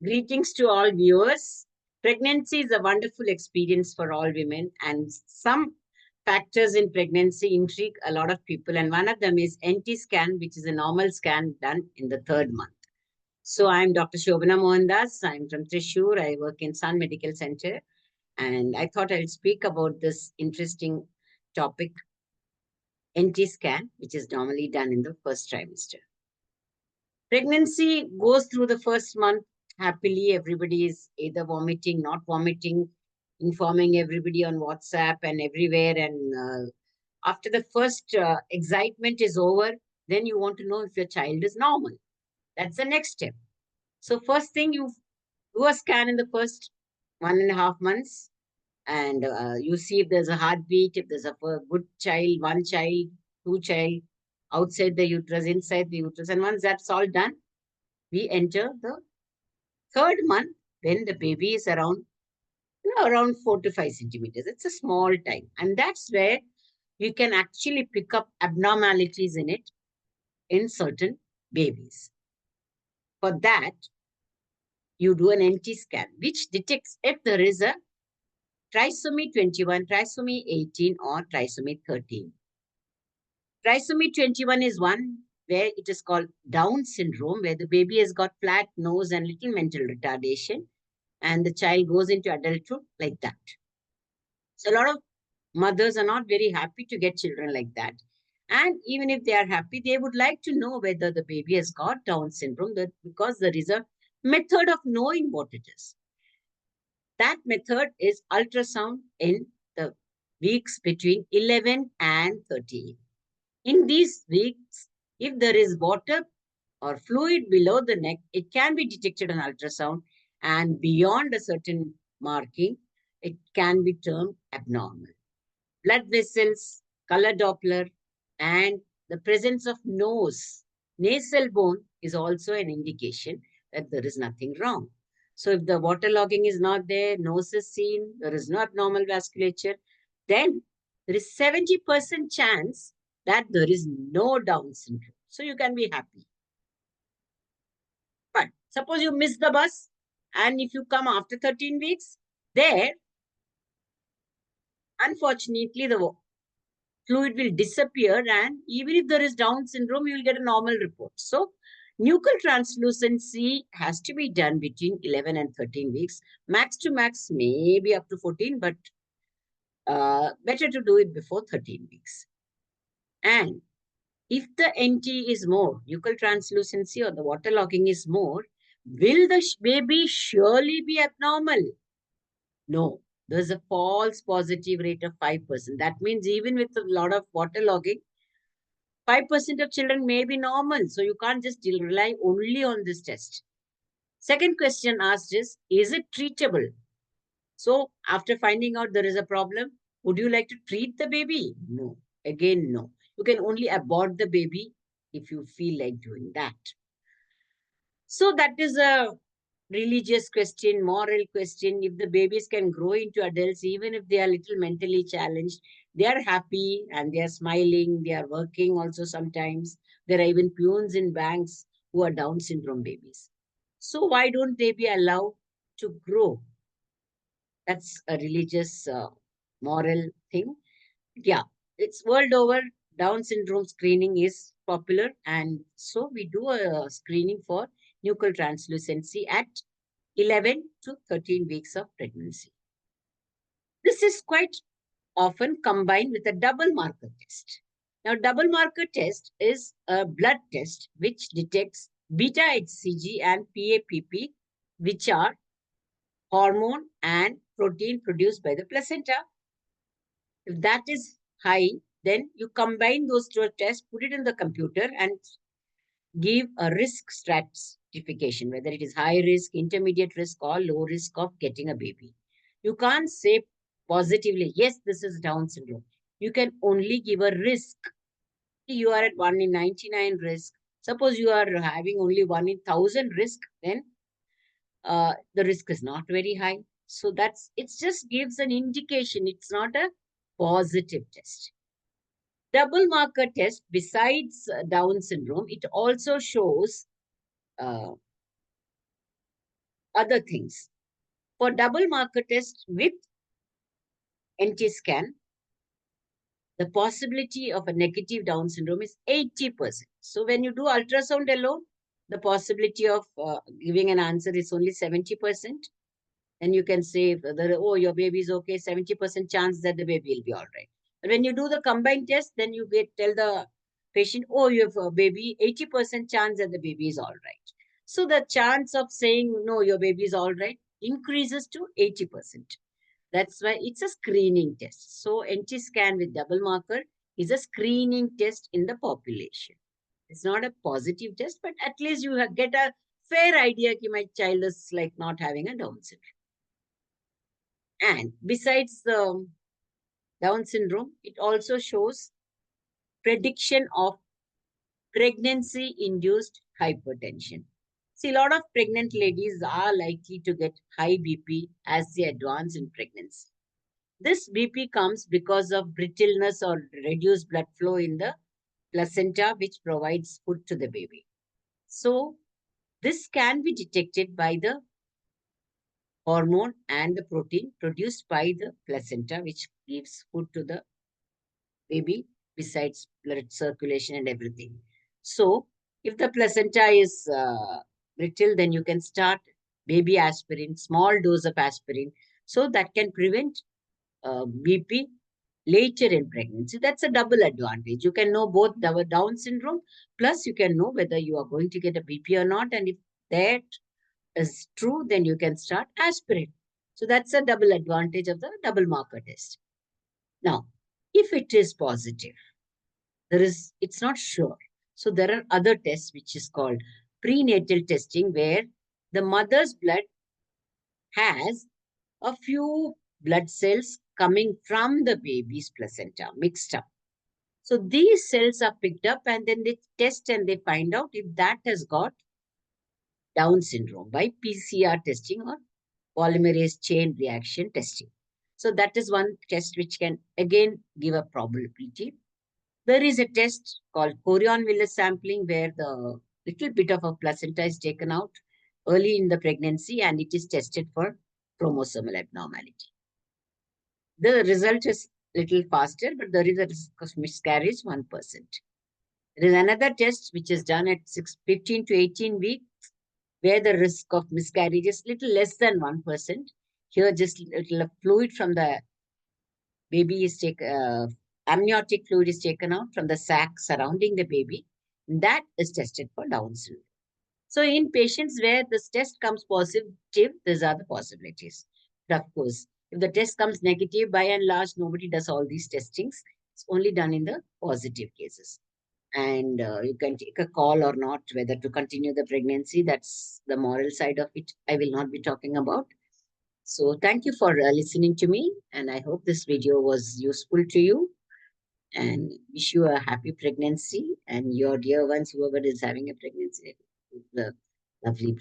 Greetings to all viewers. Pregnancy is a wonderful experience for all women, and some factors in pregnancy intrigue a lot of people. And one of them is NT scan, which is a normal scan done in the third month. So, I'm Dr. Shobana Mohandas. I'm from Trishur. I work in Sun Medical Center, and I thought I'll speak about this interesting topic, NT scan, which is normally done in the first trimester. Pregnancy goes through the first month happily. Everybody is either vomiting, not vomiting, informing everybody on WhatsApp and everywhere. And after the first excitement is over, then you want to know if your child is normal. That's the next step. So, first thing, you do a scan in the first 1.5 months, and you see if there's a heartbeat, if there's a good child, one child, two child, outside the uterus, inside the uterus. And once that's all done, we enter the third month when the baby is around 4 to 5 centimeters. It's a small time, and that's where you can actually pick up abnormalities in it in certain babies. For that, you do an NT scan, which detects if there is a trisomy 21, trisomy 18, or trisomy 13. Trisomy 21 is one where it is called Down syndrome, where the baby has got flat nose and little mental retardation, and the child goes into adulthood like that. So a lot of mothers are not very happy to get children like that. And even if they are happy, they would like to know whether the baby has got Down syndrome because there is a method of knowing what it is. That method is ultrasound in the weeks between 11 and 13. In these weeks, if there is water or fluid below the neck, it can be detected on ultrasound, and beyond a certain marking, it can be termed abnormal. Blood vessels, color Doppler, and the presence of nasal bone is also an indication that there is nothing wrong. So if the water logging is not there, nose is seen, there is no abnormal vasculature, then there is 70% chance that there is no Down syndrome. So you can be happy. But suppose you miss the bus, and if you come after 13 weeks, there, unfortunately, the fluid will disappear, and even if there is Down syndrome, you will get a normal report. So, nuchal translucency has to be done between 11 and 13 weeks. Max to max, maybe up to 14, but better to do it before 13 weeks. And if the NT is more, nuchal translucency or the water logging is more, will the baby surely be abnormal? No. There's a false positive rate of 5%. That means even with a lot of water logging, 5% of children may be normal. So you can't just rely only on this test. Second question asked is it treatable? So after finding out there is a problem, would you like to treat the baby? No. Again, no. You can only abort the baby if you feel like doing that. So that is a religious question, moral question. If the babies can grow into adults, even if they are little mentally challenged, they are happy and they are smiling, they are working also sometimes. There are even peons in banks who are Down syndrome babies. So why don't they be allowed to grow? That's a religious, moral thing. Yeah, it's world over. Down syndrome screening is popular, and so we do a screening for nuchal translucency at 11 to 13 weeks of pregnancy. This is quite often combined with a double marker test. Now, double marker test is a blood test which detects beta HCG and PAPP, which are hormone and protein produced by the placenta. If that is high, then you combine those two tests, put it in the computer, and give a risk stratification, whether it is high risk, intermediate risk, or low risk of getting a baby. You can't say positively, yes, this is Down syndrome. You can only give a risk. You are at 1 in 99 risk. Suppose you are having only 1 in 1,000 risk, then the risk is not very high. So it just gives an indication. It's not a positive test. Double marker test, besides Down syndrome, it also shows uh, other things. For double marker test with NT scan, the possibility of a negative Down syndrome is 80%. So when you do ultrasound alone, the possibility of giving an answer is only 70%. And you can say, whether, oh, your baby is okay, 70% chance that the baby will be all right. But when you do the combined test, then you tell the patient, oh, you have a baby, 80% chance that the baby is all right. So the chance of saying, no, your baby is all right increases to 80%. That's why it's a screening test. So NT scan with double marker is a screening test in the population. It's not a positive test, but at least you get a fair idea that my child is like not having a Down syndrome. And besides the Down syndrome, it also shows prediction of pregnancy-induced hypertension. See, a lot of pregnant ladies are likely to get high BP as they advance in pregnancy. This BP comes because of brittleness or reduced blood flow in the placenta, which provides food to the baby. So, this can be detected by the hormone and the protein produced by the placenta, which gives food to the baby besides blood circulation and everything. So, if the placenta is brittle, then you can start baby aspirin, small dose of aspirin, so that can prevent BP later in pregnancy. That's a double advantage. You can know both the Down syndrome, plus you can know whether you are going to get a BP or not. And if that is true, then you can start aspirin. So that's a double advantage of the double marker test. Now, if it is positive, it's not sure. So there are other tests which is called prenatal testing, where the mother's blood has a few blood cells coming from the baby's placenta mixed up. So these cells are picked up and then they test and they find out if that has got Down syndrome by PCR testing or polymerase chain reaction testing. So that is one test which can again give a probability. There is a test called Corion-Willis sampling, where the little bit of a placenta is taken out early in the pregnancy and it is tested for chromosomal abnormality. The result is little faster, but there is a risk of miscarriage 1%. There is another test which is done at 15 to 18 weeks, where the risk of miscarriage is little less than 1%. Here, just little fluid from the baby is taken, amniotic fluid is taken out from the sac surrounding the baby. That is tested for Down syndrome. So in patients where this test comes positive, these are the possibilities. But of course, if the test comes negative, by and large, nobody does all these testings. It's only done in the positive cases. And you can take a call or not, whether to continue the pregnancy. That's the moral side of it. I will not be talking about. So thank you for listening to me. And I hope this video was useful to you. And wish you a happy pregnancy and your dear ones, whoever is having a pregnancy, the lovely